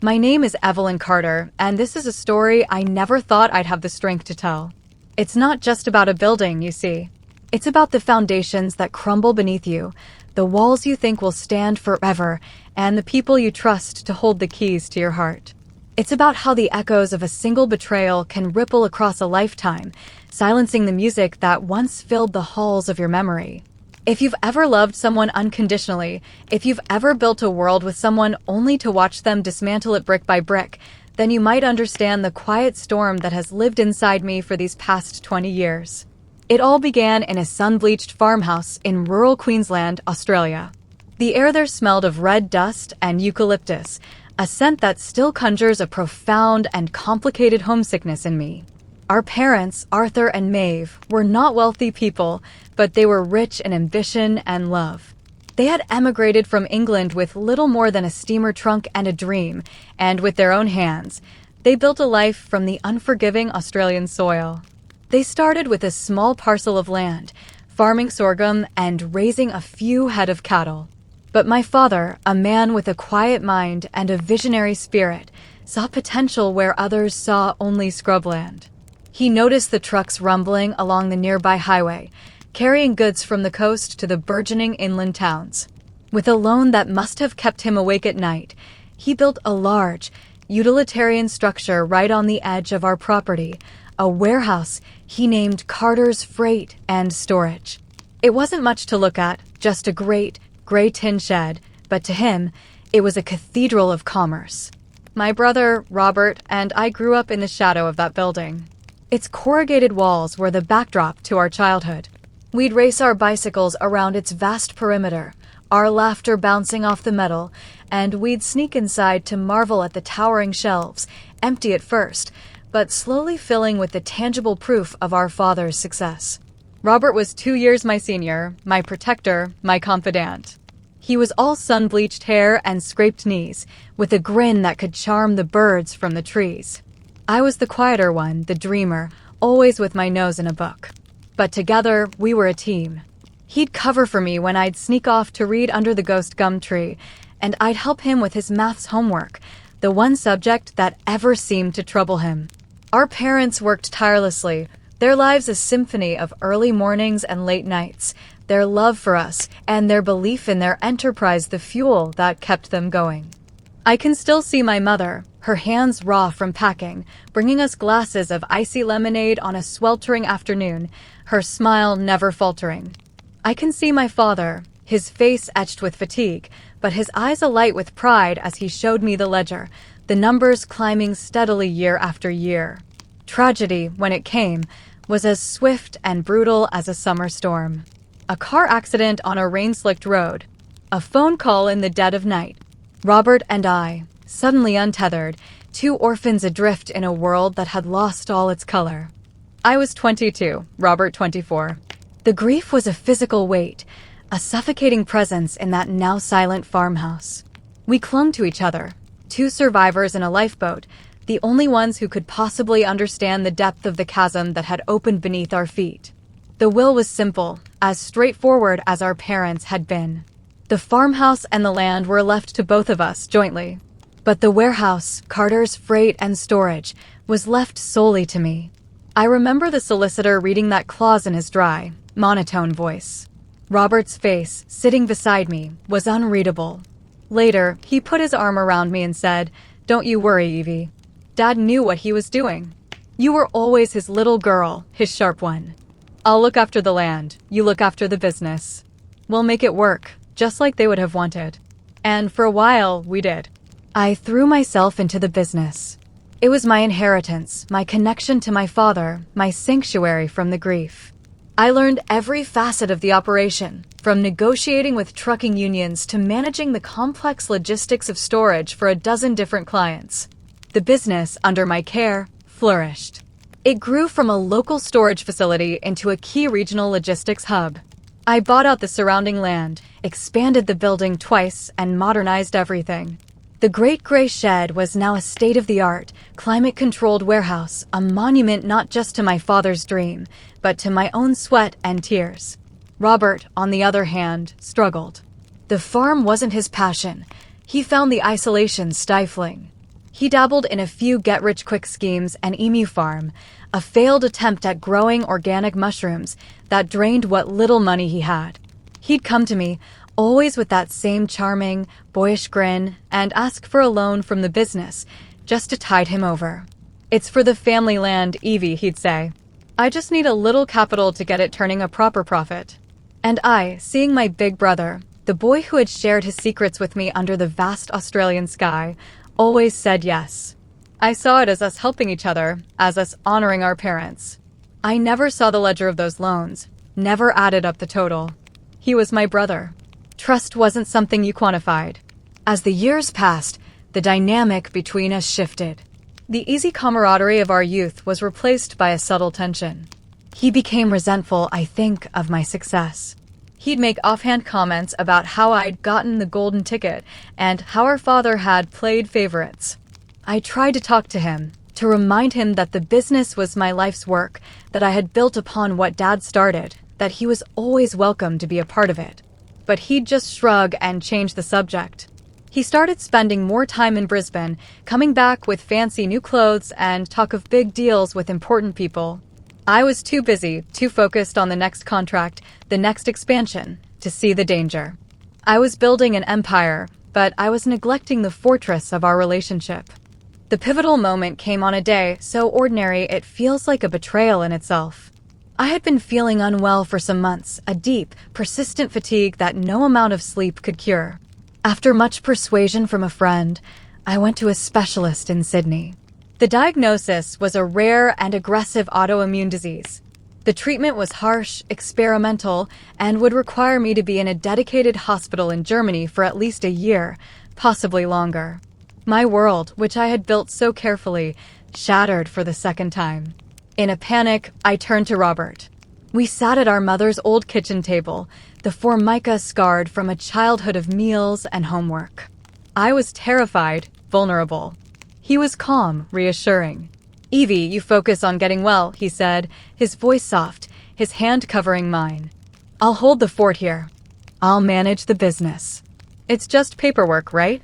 My name is Evelyn Carter, and this is a story I never thought I'd have the strength to tell. It's not just about a building, you see. It's about the foundations that crumble beneath you, the walls you think will stand forever, and the people you trust to hold the keys to your heart. It's about how the echoes of a single betrayal can ripple across a lifetime, silencing the music that once filled the halls of your memory. If you've ever loved someone unconditionally, if you've ever built a world with someone only to watch them dismantle it brick by brick, then you might understand the quiet storm that has lived inside me for these past 20 years. It all began in a sun-bleached farmhouse in rural Queensland, Australia. The air there smelled of red dust and eucalyptus, a scent that still conjures a profound and complicated homesickness in me. Our parents, Arthur and Maeve, were not wealthy people, but they were rich in ambition and love. They had emigrated from England with little more than a steamer trunk and a dream, and with their own hands, they built a life from the unforgiving Australian soil. They started with a small parcel of land, farming sorghum and raising a few head of cattle. But my father, a man with a quiet mind and a visionary spirit, saw potential where others saw only scrubland. He noticed the trucks rumbling along the nearby highway, carrying goods from the coast to the burgeoning inland towns. With a loan that must have kept him awake at night, he built a large, utilitarian structure right on the edge of our property, a warehouse he named Carter's Freight and Storage. It wasn't much to look at, just a great, gray tin shed, but to him, it was a cathedral of commerce. My brother, Robert, and I grew up in the shadow of that building. Its corrugated walls were the backdrop to our childhood. We'd race our bicycles around its vast perimeter, our laughter bouncing off the metal, and we'd sneak inside to marvel at the towering shelves, empty at first, but slowly filling with the tangible proof of our father's success. Robert was 2 years my senior, my protector, my confidant. He was all sun-bleached hair and scraped knees, with a grin that could charm the birds from the trees. I was the quieter one, the dreamer, always with my nose in a book. But together, we were a team. He'd cover for me when I'd sneak off to read under the ghost gum tree, and I'd help him with his maths homework, the one subject that ever seemed to trouble him. Our parents worked tirelessly, their lives a symphony of early mornings and late nights, their love for us, and their belief in their enterprise the fuel that kept them going. I can still see my mother, her hands raw from packing, bringing us glasses of icy lemonade on a sweltering afternoon, her smile never faltering. I can see my father, his face etched with fatigue, but his eyes alight with pride as he showed me the ledger, the numbers climbing steadily year after year. Tragedy, when it came, was as swift and brutal as a summer storm. A car accident on a rain-slicked road. A phone call in the dead of night. Robert and I, suddenly untethered, two orphans adrift in a world that had lost all its color. I was 22, Robert 24. The grief was a physical weight, a suffocating presence in that now silent farmhouse. We clung to each other, two survivors in a lifeboat, the only ones who could possibly understand the depth of the chasm that had opened beneath our feet. The will was simple, as straightforward as our parents had been. The farmhouse and the land were left to both of us jointly. But the warehouse, Carter's Freight and Storage, was left solely to me. I remember the solicitor reading that clause in his dry, monotone voice. Robert's face, sitting beside me, was unreadable. Later, he put his arm around me and said, "Don't you worry, Evie. Dad knew what he was doing. You were always his little girl, his sharp one. I'll look after the land, you look after the business. We'll make it work, just like they would have wanted." And for a while, we did. I threw myself into the business. It was my inheritance, my connection to my father, my sanctuary from the grief. I learned every facet of the operation, from negotiating with trucking unions to managing the complex logistics of storage for a dozen different clients. The business, under my care, flourished. It grew from a local storage facility into a key regional logistics hub. I bought out the surrounding land, expanded the building twice, and modernized everything. The Great Gray Shed was now a state-of-the-art, climate-controlled warehouse, a monument not just to my father's dream, but to my own sweat and tears. Robert, on the other hand, struggled. The farm wasn't his passion. He found the isolation stifling. He dabbled in a few get-rich-quick schemes, an emu farm, a failed attempt at growing organic mushrooms that drained what little money he had. He'd come to me, always with that same charming, boyish grin, and ask for a loan from the business, just to tide him over. "It's for the family land, Evie," he'd say. "I just need a little capital to get it turning a proper profit." And I, seeing my big brother, the boy who had shared his secrets with me under the vast Australian sky, always said yes. I saw it as us helping each other, as us honoring our parents. I never saw the ledger of those loans, never added up the total. He was my brother. Trust wasn't something you quantified. As the years passed, the dynamic between us shifted. The easy camaraderie of our youth was replaced by a subtle tension. He became resentful, I think, of my success. He'd make offhand comments about how I'd gotten the golden ticket and how our father had played favorites. I tried to talk to him, to remind him that the business was my life's work, that I had built upon what Dad started, that he was always welcome to be a part of it. But he'd just shrug and change the subject. He started spending more time in Brisbane, coming back with fancy new clothes and talk of big deals with important people. I was too busy, too focused on the next contract, the next expansion, to see the danger. I was building an empire, but I was neglecting the fortress of our relationship. The pivotal moment came on a day so ordinary it feels like a betrayal in itself. I had been feeling unwell for some months, a deep, persistent fatigue that no amount of sleep could cure. After much persuasion from a friend, I went to a specialist in Sydney. The diagnosis was a rare and aggressive autoimmune disease. The treatment was harsh, experimental, and would require me to be in a dedicated hospital in Germany for at least a year, possibly longer. My world, which I had built so carefully, shattered for the second time. In a panic, I turned to Robert. We sat at our mother's old kitchen table, the formica scarred from a childhood of meals and homework. I was terrified, vulnerable. He was calm, reassuring. "Evie, you focus on getting well," he said, his voice soft, his hand covering mine. "I'll hold the fort here. I'll manage the business. It's just paperwork, right?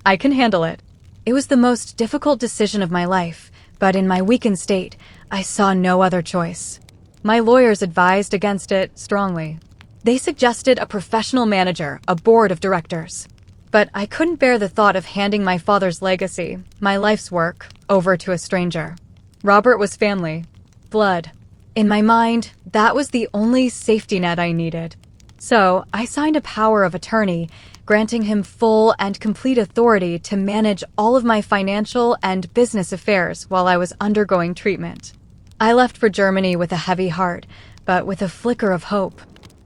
I can handle it." It was the most difficult decision of my life, but in my weakened state, I saw no other choice. My lawyers advised against it strongly. They suggested a professional manager, a board of directors. But I couldn't bear the thought of handing my father's legacy, my life's work, over to a stranger. Robert was family, blood. In my mind, that was the only safety net I needed. So I signed a power of attorney, granting him full and complete authority to manage all of my financial and business affairs while I was undergoing treatment. I left for Germany with a heavy heart, but with a flicker of hope.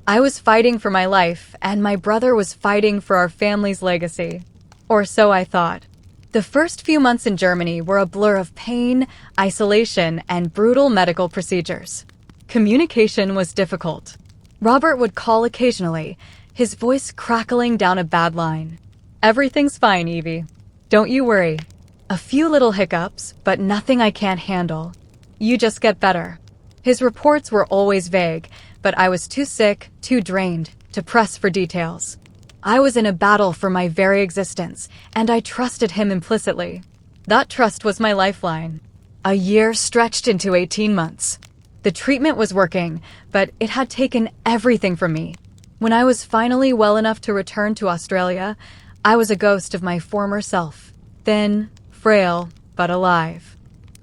I was fighting for my life, and my brother was fighting for our family's legacy. Or so I thought. The first few months in Germany were a blur of pain, isolation, and brutal medical procedures. Communication was difficult. Robert would call occasionally, his voice crackling down a bad line. "Everything's fine, Evie. Don't you worry. A few little hiccups, but nothing I can't handle. You just get better." His reports were always vague, but I was too sick, too drained, to press for details. I was in a battle for my very existence, and I trusted him implicitly. That trust was my lifeline. A year stretched into 18 months. The treatment was working, but it had taken everything from me. When I was finally well enough to return to Australia, I was a ghost of my former self. Thin, frail, but alive.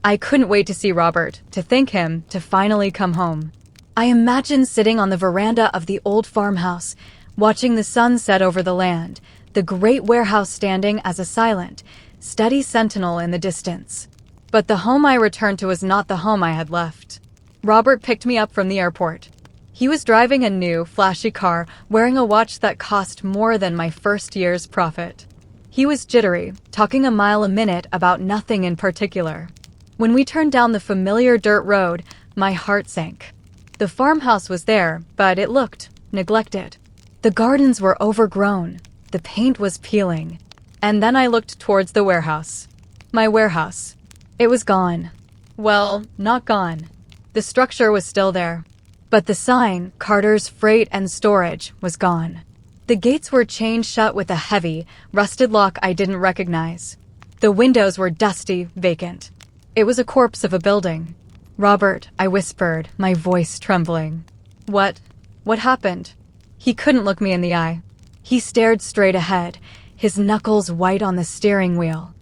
I couldn't wait to see Robert, to thank him, to finally come home. I imagined sitting on the veranda of the old farmhouse, watching the sun set over the land, the great warehouse standing as a silent, steady sentinel in the distance. But the home I returned to was not the home I had left. Robert picked me up from the airport. He was driving a new, flashy car, wearing a watch that cost more than my first year's profit. He was jittery, talking a mile a minute about nothing in particular. When we turned down the familiar dirt road, my heart sank. The farmhouse was there, but it looked neglected. The gardens were overgrown. The paint was peeling. And then I looked towards the warehouse. My warehouse. It was gone. Well, not gone. The structure was still there. But the sign, Carter's Freight and Storage, was gone. The gates were chained shut with a heavy, rusted lock I didn't recognize. The windows were dusty, vacant. It was a corpse of a building. "Robert," I whispered, my voice trembling. What happened?" He couldn't look me in the eye. He stared straight ahead, his knuckles white on the steering wheel.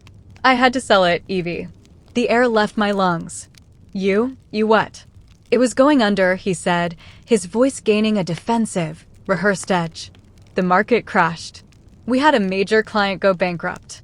"I had to sell it, Evie. The air left my lungs." You what?" "It was going under," he said, his voice gaining a defensive, rehearsed edge. "The market crashed. We had a major client go bankrupt.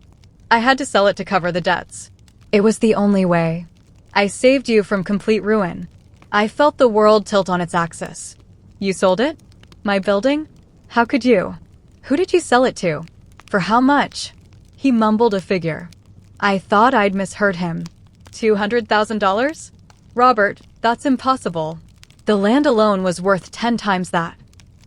I had to sell it to cover the debts. It was the only way. I saved you from complete ruin." I felt the world tilt on its axis. "You sold it? My building? How could you? Who did you sell it to? For how much?" He mumbled a figure. I thought I'd misheard him. $200,000? "Robert, that's impossible. The land alone was worth 10 times that.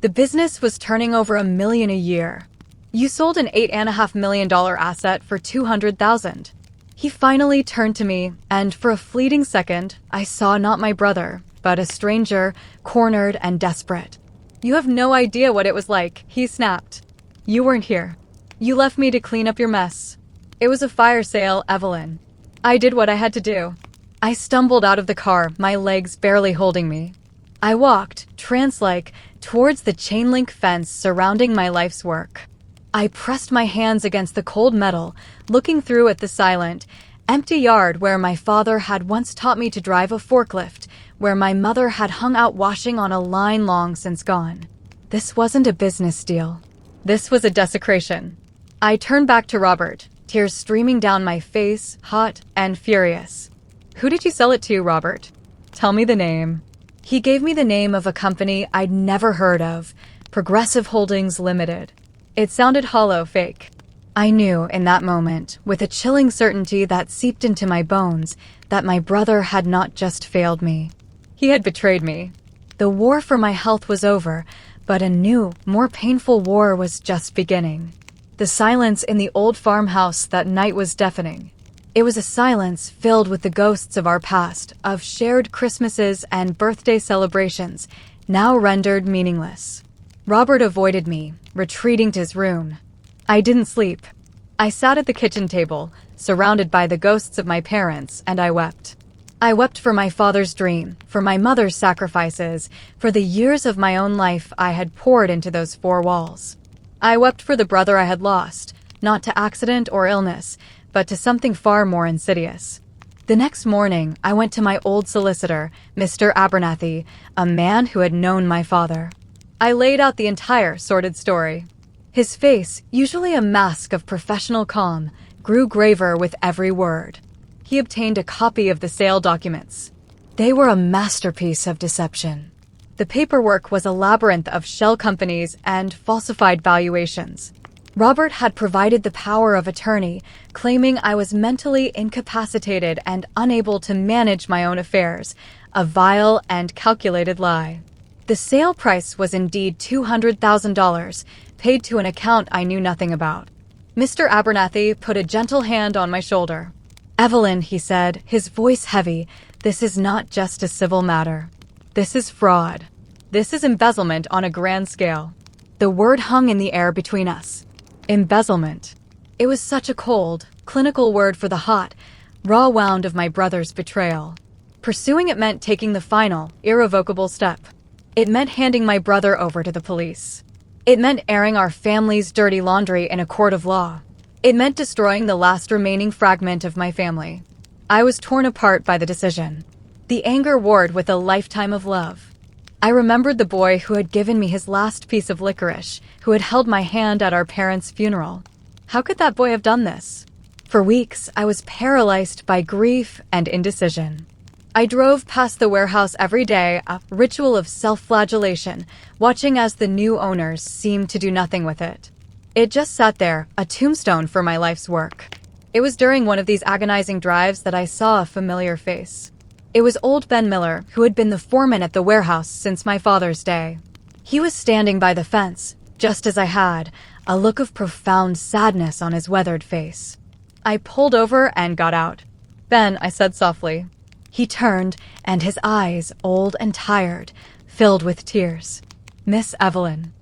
The business was turning over $1 million a year. You sold an $8.5 million asset for $200,000. He finally turned to me, and for a fleeting second, I saw not my brother, but a stranger, cornered and desperate. "You have no idea what it was like," he snapped. "You weren't here. You left me to clean up your mess. It was a fire sale, Evelyn. I did what I had to do." I stumbled out of the car, my legs barely holding me. I walked, trance-like, towards the chain-link fence surrounding my life's work. I pressed my hands against the cold metal, looking through at the silent, empty yard where my father had once taught me to drive a forklift, where my mother had hung out washing on a line long since gone. This wasn't a business deal. This was a desecration. I turned back to Robert, tears streaming down my face, hot and furious. "Who did you sell it to, Robert? Tell me the name." He gave me the name of a company I'd never heard of, Progressive Holdings Limited. It sounded hollow, fake. I knew in that moment, with a chilling certainty that seeped into my bones, that my brother had not just failed me. He had betrayed me. The war for my health was over, but a new, more painful war was just beginning. The silence in the old farmhouse that night was deafening. It was a silence filled with the ghosts of our past, of shared Christmases and birthday celebrations, now rendered meaningless. Robert avoided me, retreating to his room. I didn't sleep. I sat at the kitchen table, surrounded by the ghosts of my parents, and I wept. I wept for my father's dream, for my mother's sacrifices, for the years of my own life I had poured into those four walls. I wept for the brother I had lost, not to accident or illness, but to something far more insidious. The next morning, I went to my old solicitor, Mr. Abernathy, a man who had known my father. I laid out the entire sordid story. His face, usually a mask of professional calm, grew graver with every word. He obtained a copy of the sale documents. They were a masterpiece of deception. The paperwork was a labyrinth of shell companies and falsified valuations. Robert had provided the power of attorney, claiming I was mentally incapacitated and unable to manage my own affairs, a vile and calculated lie. The sale price was indeed $200,000, paid to an account I knew nothing about. Mr. Abernathy put a gentle hand on my shoulder. "Evelyn," he said, his voice heavy, "this is not just a civil matter. This is fraud. This is embezzlement on a grand scale." The word hung in the air between us. Embezzlement. It was such a cold, clinical word for the hot, raw wound of my brother's betrayal. Pursuing it meant taking the final, irrevocable step. It meant handing my brother over to the police. It meant airing our family's dirty laundry in a court of law. It meant destroying the last remaining fragment of my family. I was torn apart by the decision. The anger warred with a lifetime of love. I remembered the boy who had given me his last piece of licorice, who had held my hand at our parents' funeral. How could that boy have done this? For weeks, I was paralyzed by grief and indecision. I drove past the warehouse every day, a ritual of self-flagellation, watching as the new owners seemed to do nothing with it. It just sat there, a tombstone for my life's work. It was during one of these agonizing drives that I saw a familiar face. It was old Ben Miller, who had been the foreman at the warehouse since my father's day. He was standing by the fence, just as I had, a look of profound sadness on his weathered face. I pulled over and got out. "Ben," I said softly. He turned, and his eyes, old and tired, filled with tears. "Miss Evelyn,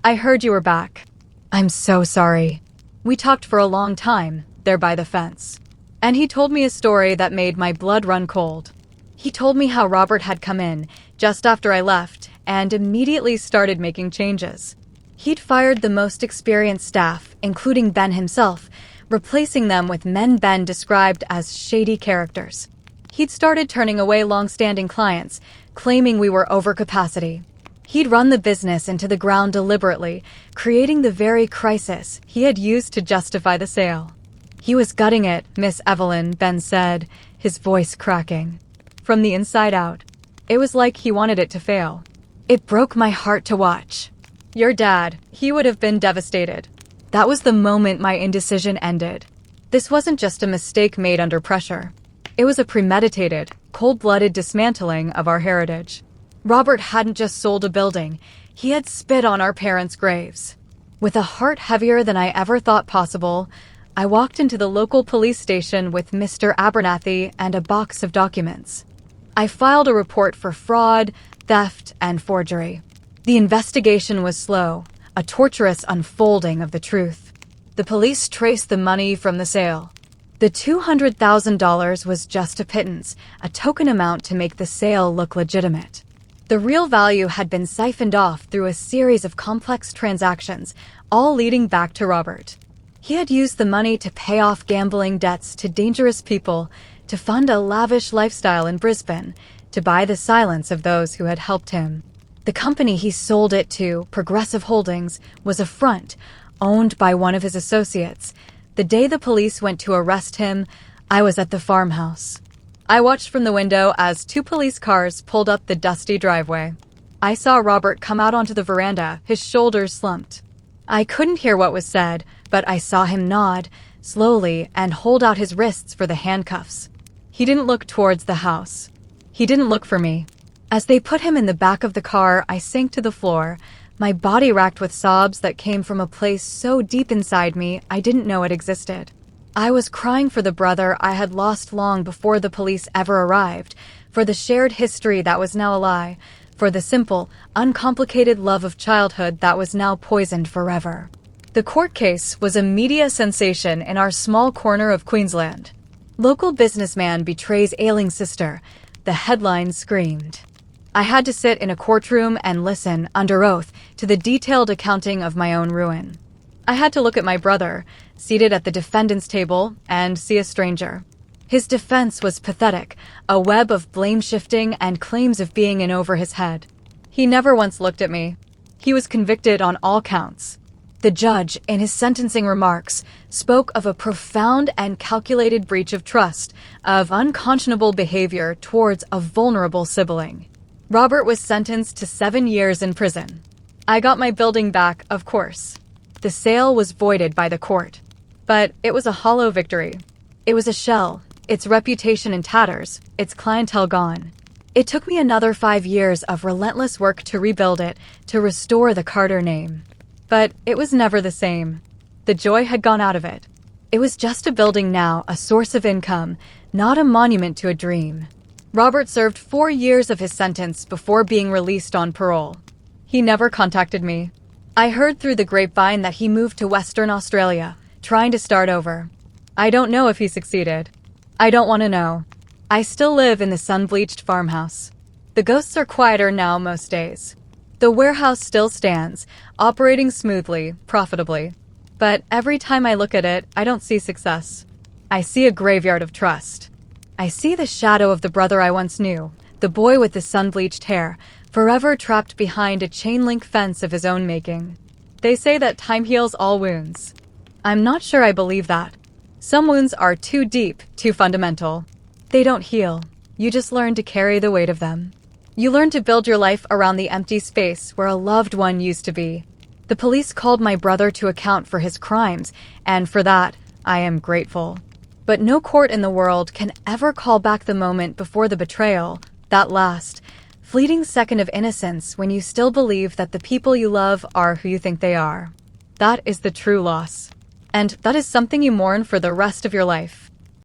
I heard you were back." "I'm so sorry." We talked for a long time, there by the fence. And he told me a story that made my blood run cold. He told me how Robert had come in just after I left and immediately started making changes. He'd fired the most experienced staff, including Ben himself, replacing them with men Ben described as shady characters. He'd started turning away long-standing clients, claiming we were over capacity. He'd run the business into the ground deliberately, creating the very crisis he had used to justify the sale. He was gutting it, Miss Evelyn, Ben said, his voice cracking. From the inside out. It was like he wanted it to fail. It broke my heart to watch. Your dad, he would have been devastated. That was the moment my indecision ended. This wasn't just a mistake made under pressure. It was a premeditated, cold-blooded dismantling of our heritage. Robert hadn't just sold a building, he had spit on our parents' graves. With a heart heavier than I ever thought possible, I walked into the local police station with Mr. Abernathy and a box of documents. I filed a report for fraud, theft, and forgery. The investigation was slow, a torturous unfolding of the truth. The police traced the money from the sale. The $200,000 was just a pittance, a token amount to make the sale look legitimate. The real value had been siphoned off through a series of complex transactions, all leading back to Robert. He had used the money to pay off gambling debts to dangerous people, to fund a lavish lifestyle in Brisbane, to buy the silence of those who had helped him. The company he sold it to, Progressive Holdings, was a front, owned by one of his associates. The day the police went to arrest him, I was at the farmhouse. I watched from the window as 2 police cars pulled up the dusty driveway. I saw Robert come out onto the veranda, his shoulders slumped. I couldn't hear what was said, but I saw him nod, slowly, and hold out his wrists for the handcuffs. He didn't look towards the house. He didn't look for me. As they put him in the back of the car, I sank to the floor, my body racked with sobs that came from a place so deep inside me I didn't know it existed. I was crying for the brother I had lost long before the police ever arrived, for the shared history that was now a lie, for the simple, uncomplicated love of childhood that was now poisoned forever. The court case was a media sensation in our small corner of Queensland. Local businessman betrays ailing sister. The headline screamed. I had to sit in a courtroom and listen, under oath, to the detailed accounting of my own ruin. I had to look at my brother, seated at the defendant's table, and see a stranger. His defense was pathetic, a web of blame-shifting and claims of being in over his head. He never once looked at me. He was convicted on all counts. The judge, in his sentencing remarks, spoke of a profound and calculated breach of trust, of unconscionable behavior towards a vulnerable sibling. Robert was sentenced to 7 years in prison. I got my building back, of course. The sale was voided by the court. But it was a hollow victory. It was a shell, its reputation in tatters, its clientele gone. It took me another 5 years of relentless work to rebuild it, to restore the Carter name. But it was never the same. The joy had gone out of it. It was just a building now, a source of income, not a monument to a dream. Robert served 4 years of his sentence before being released on parole. He never contacted me. I heard through the grapevine that he moved to Western Australia, trying to start over. I don't know if he succeeded. I don't want to know. I still live in the sun-bleached farmhouse. The ghosts are quieter now most days. The warehouse still stands, operating smoothly, profitably. But every time I look at it, I don't see success. I see a graveyard of trust. I see the shadow of the brother I once knew, the boy with the sun-bleached hair, forever trapped behind a chain-link fence of his own making. They say that time heals all wounds. I'm not sure I believe that. Some wounds are too deep, too fundamental. They don't heal. You just learn to carry the weight of them. You learn to build your life around the empty space where a loved one used to be. The police called my brother to account for his crimes, and for that, I am grateful. But no court in the world can ever call back the moment before the betrayal, that last, fleeting second of innocence when you still believe that the people you love are who you think they are. That is the true loss. And that is something you mourn for the rest of your life.